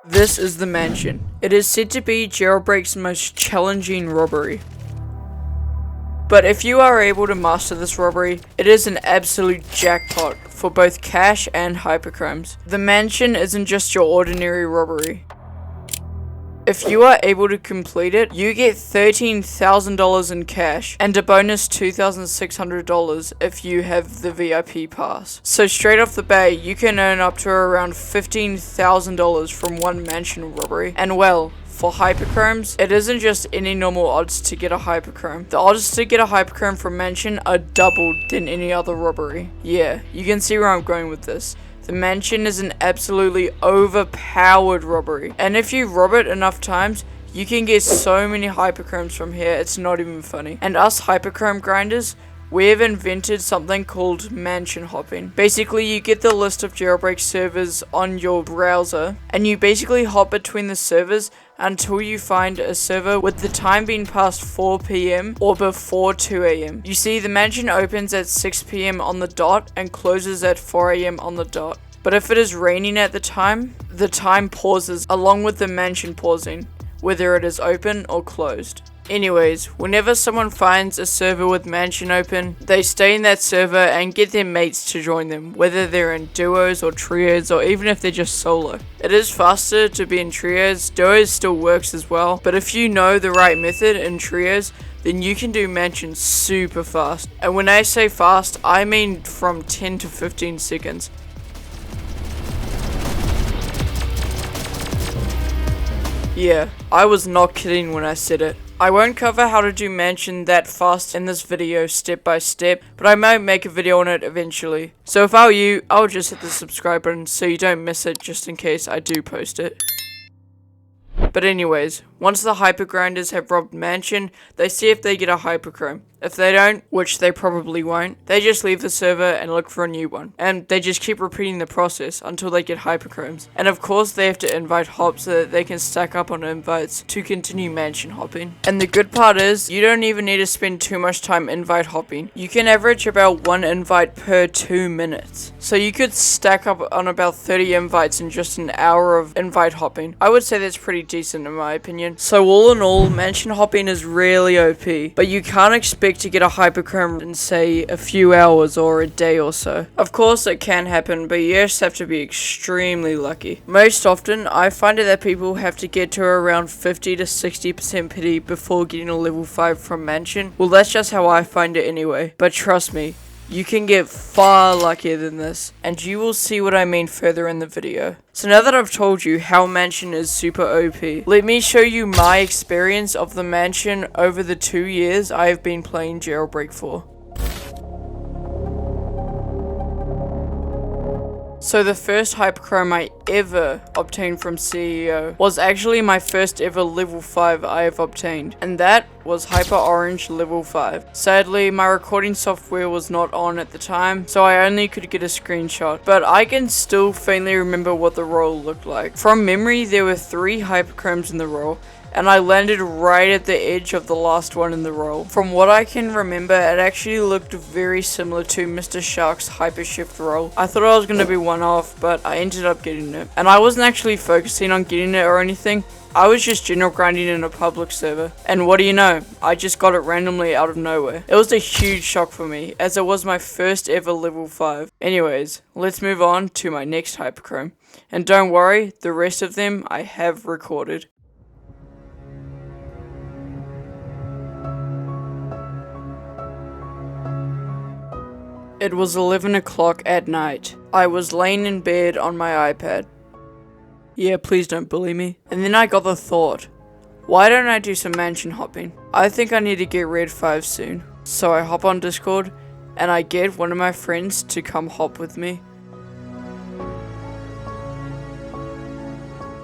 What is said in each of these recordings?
This is the mansion. It is said to be Jailbreak's most challenging robbery. But if you are able to master this robbery, it is an absolute jackpot for both cash and hyperchromes. The mansion isn't just your ordinary robbery. If you are able to complete it, you get $13,000 in cash and a bonus $2,600 if you have the VIP pass. So straight off the bat, you can earn up to around $15,000 from one mansion robbery. And well, for hyperchromes, it isn't just any normal odds to get a hyperchrome. The odds to get a hyperchrome from mansion are doubled than any other robbery. Yeah, you can see where I'm going with this. The mansion is an absolutely overpowered robbery, and if you rob it enough times, you can get so many hyperchromes from here, it's not even funny. And us hyperchrome grinders, we have invented something called mansion hopping. Basically, you get the list of Jailbreak servers on your browser, and you basically hop between the servers until you find a server with the time being past 4 PM or before 2 AM. You see, the mansion opens at 6 PM on the dot and closes at 4 AM on the dot. But if it is raining at the time pauses along with the mansion pausing, whether it is open or closed. Anyways, whenever someone finds a server with mansion open, they stay in that server and get their mates to join them, whether they're in duos or trios or even if they're just solo. It is faster to be in trios, duos still works as well, but if you know the right method in trios, then you can do mansion super fast. And when I say fast, I mean from 10 to 15 seconds. Yeah, I was not kidding when I said it. I won't cover how to do mansion that fast in this video step by step, but I might make a video on it eventually. So if I were you, I would just hit the subscribe button so you don't miss it just in case I do post it. But anyways, once the hypergrinders have robbed mansion, they see if they get a hyperchrome. If they don't, which they probably won't, they just leave the server and look for a new one. And they just keep repeating the process until they get hyperchromes. And of course they have to invite hop so that they can stack up on invites to continue mansion hopping. And the good part is, you don't even need to spend too much time invite hopping. You can average about 1 invite per 2 minutes. So you could stack up on about 30 invites in just an hour of invite hopping. I would say that's pretty decent in my opinion. So all in all, mansion hopping is really OP, but you can't expect to get a hyperchrome in say a few hours or a day or so. Of course it can happen, but you just have to be extremely lucky. Most often I find it that people have to get to around 50 to 60% pity before getting a level 5 from mansion. Well, that's just how I find it anyway, but trust me, you can get far luckier than this, and you will see what I mean further in the video. So now that I've told you how mansion is super OP, let me show you my experience of the mansion over the 2 years I have been playing Jailbreak for. So the first hyperchrome I ever obtained from CEO was actually my first ever level 5 I have obtained, and that was Hyper Orange level 5. Sadly, my recording software was not on at the time, so I only could get a screenshot, but I can still faintly remember what the roll looked like. From memory, there were 3 hyperchromes in the roll, and I landed right at the edge of the last one in the roll. From what I can remember, it actually looked very similar to Mr. Shark's hypershift roll. I thought I was going to be one off, but I ended up getting it. And I wasn't actually focusing on getting it or anything. I was just general grinding in a public server. And what do you know? I just got it randomly out of nowhere. It was a huge shock for me, as it was my first ever level 5. Anyways, let's move on to my next hyperchrome. And don't worry, the rest of them I have recorded. It was 11 o'clock at night. I was laying in bed on my iPad. Yeah, please don't bully me. And then I got the thought, why don't I do some mansion hopping? I think I need to get Red 5 soon. So I hop on Discord, and I get one of my friends to come hop with me.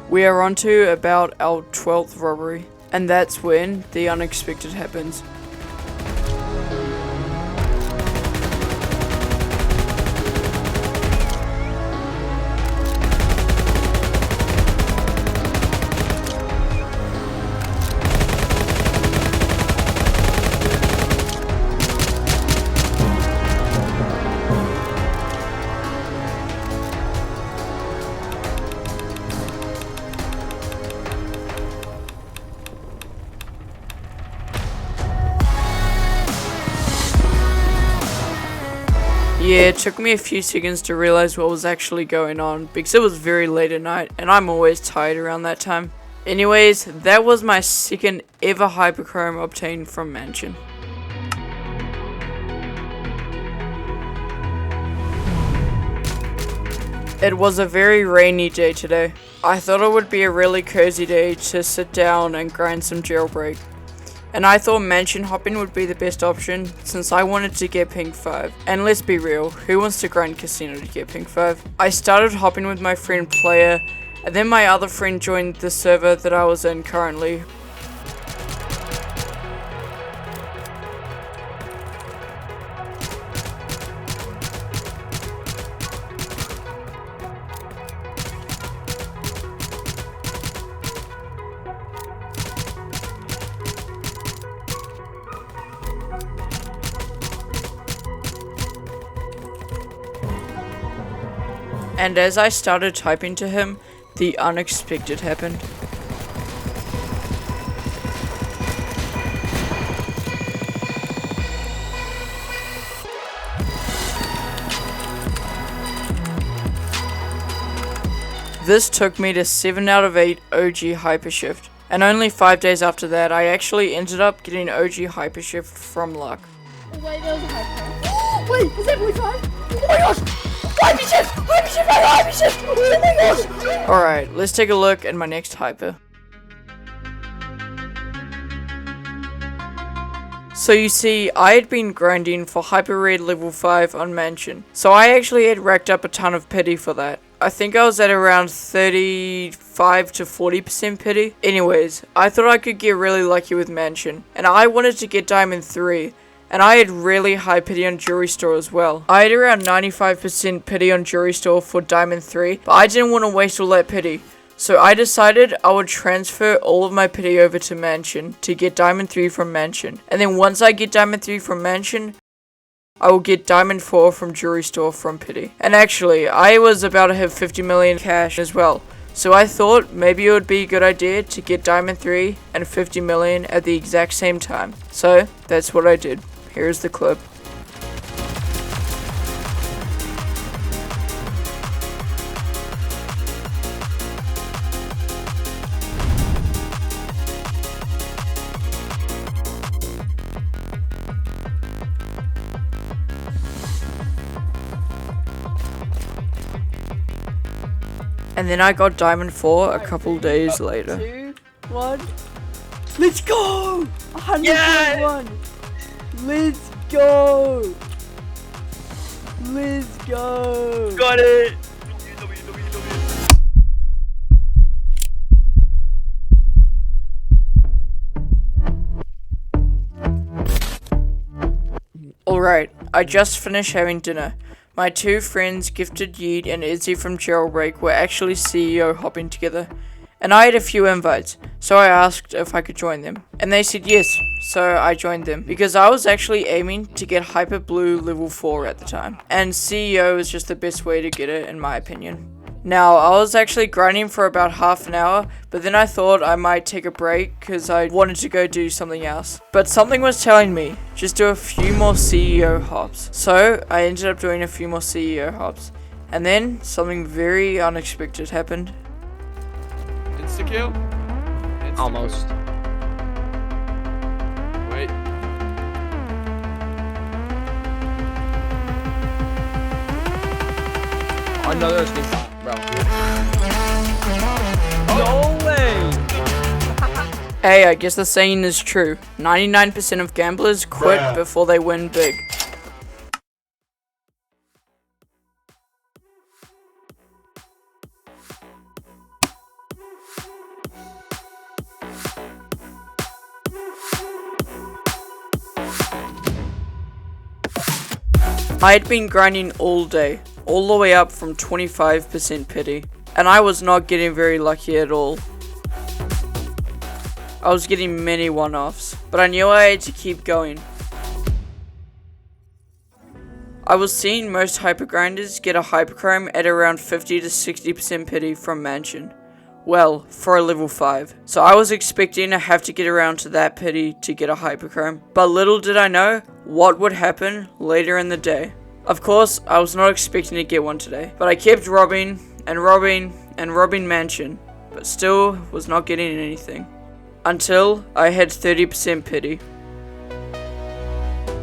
We are on to about our 12th robbery, and that's when the unexpected happens. Yeah, it took me a few seconds to realize what was actually going on because it was very late at night and I'm always tired around that time. Anyways, that was my second ever hyperchrome obtained from Mansion. It was a very rainy day today. I thought it would be a really cozy day to sit down and grind some Jailbreak. And I thought mansion hopping would be the best option since I wanted to get pink 5. And let's be real, who wants to grind casino to get pink 5? I started hopping with my friend Player, and then my other friend joined the server that I was in currently. And as I started typing to him, the unexpected happened. This took me to 7 out of 8 OG hypershift. And only 5 days after that, I actually ended up getting OG hypershift from luck. Oh, wait, there was a hypershift. Wait, is that boy 5? Oh my gosh! Hypershift! Hypershift! Hypershift! Oh my gosh! Alright, let's take a look at my next hyper. So you see, I had been grinding for hyper raid level 5 on Mansion. So I actually had racked up a ton of pity for that. I think I was at around 35 to 40% pity. Anyways, I thought I could get really lucky with Mansion. And I wanted to get Diamond 3. And I had really high pity on Jewelry Store as well. I had around 95% pity on Jewelry Store for Diamond 3, but I didn't want to waste all that pity. So I decided I would transfer all of my pity over to Mansion to get Diamond 3 from Mansion. And then once I get Diamond 3 from Mansion, I will get Diamond 4 from Jewelry Store from pity. And actually, I was about to have 50 million cash as well. So I thought maybe it would be a good idea to get Diamond 3 and 50 million at the exact same time. So that's what I did. Here's the clip. And then I got Diamond 4 a couple days later. 2, 1. Let's go! 101! Let's go! Let's go! Got it! Alright, I just finished having dinner. My two friends, Gifted Yeet and Izzy from Jailbreak, were actually CEO hopping together. And I had a few invites, so I asked if I could join them. And they said yes, so I joined them. Because I was actually aiming to get Hyper Blue level 4 at the time. And CEO is just the best way to get it, in my opinion. Now, I was actually grinding for about half an hour, but then I thought I might take a break because I wanted to go do something else. But something was telling me, just do a few more CEO hops. So, I ended up doing a few more CEO hops. And then, something very unexpected happened. Insta-kill? Almost. Wait. Another sneak shot, bro. No way! Hey, I guess the saying is true. 99% of gamblers quit before they win big. I had been grinding all day, all the way up from 25% pity, and I was not getting very lucky at all. I was getting many one-offs, but I knew I had to keep going. I was seeing most hyper grinders get a hyperchrome at around 50 to 60% pity from Mansion. Well, for a level 5. So I was expecting to have to get around to that pity to get a hyperchrome. But little did I know what would happen later in the day. Of course, I was not expecting to get one today, but I kept robbing and robbing and robbing mansion, but still was not getting anything. Until I had 30% pity.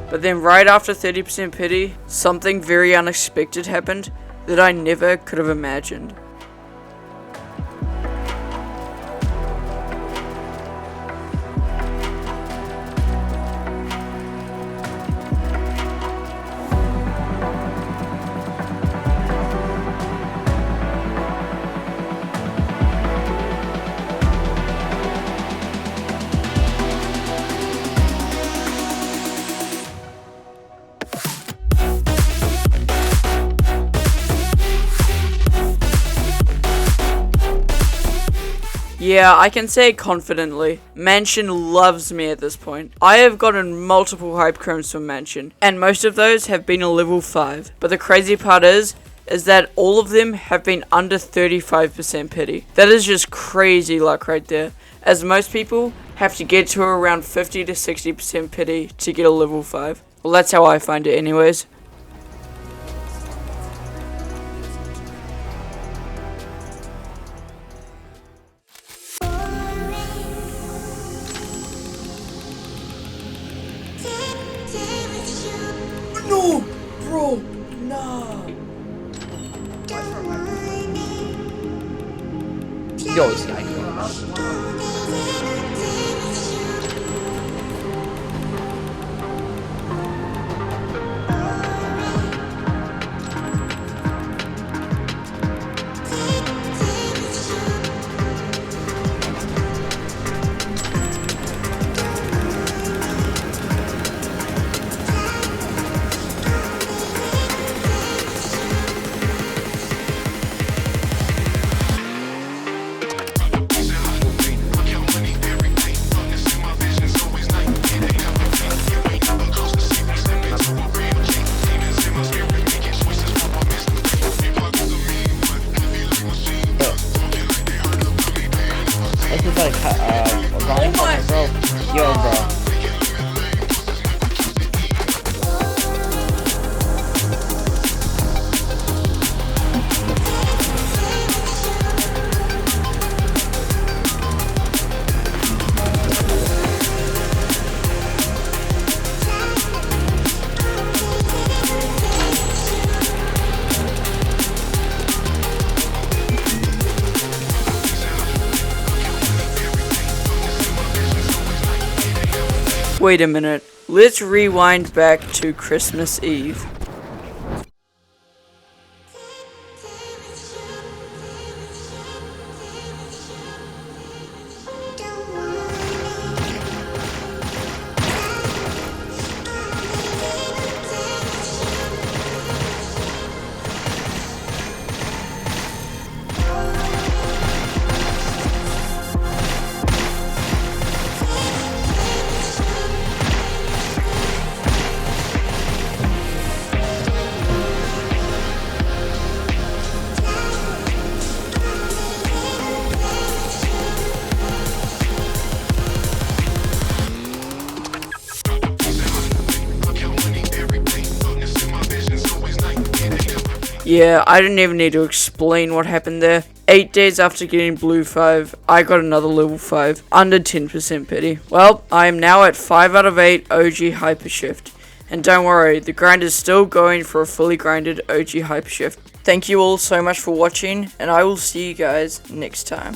But then right after 30% pity, something very unexpected happened that I never could have imagined. Yeah, I can say confidently, Mansion loves me at this point. I have gotten multiple hyperchromes from Mansion, and most of those have been a level 5. But the crazy part is that all of them have been under 35% pity. That is just crazy luck right there, as most people have to get to around 50 to 60% pity to get a level 5. Well, that's how I find it anyways. No, bro, no. Yo, it's like, This is like, Ronnie, bro. Yo, bro. Wait a minute, let's rewind back to Christmas Eve. Yeah, I didn't even need to explain what happened there. 8 days after getting blue 5, I got another level 5, under 10% pity. Well, I am now at 5 out of 8 OG hypershift. And don't worry, the grind is still going for a fully grinded OG hypershift. Thank you all so much for watching, and I will see you guys next time.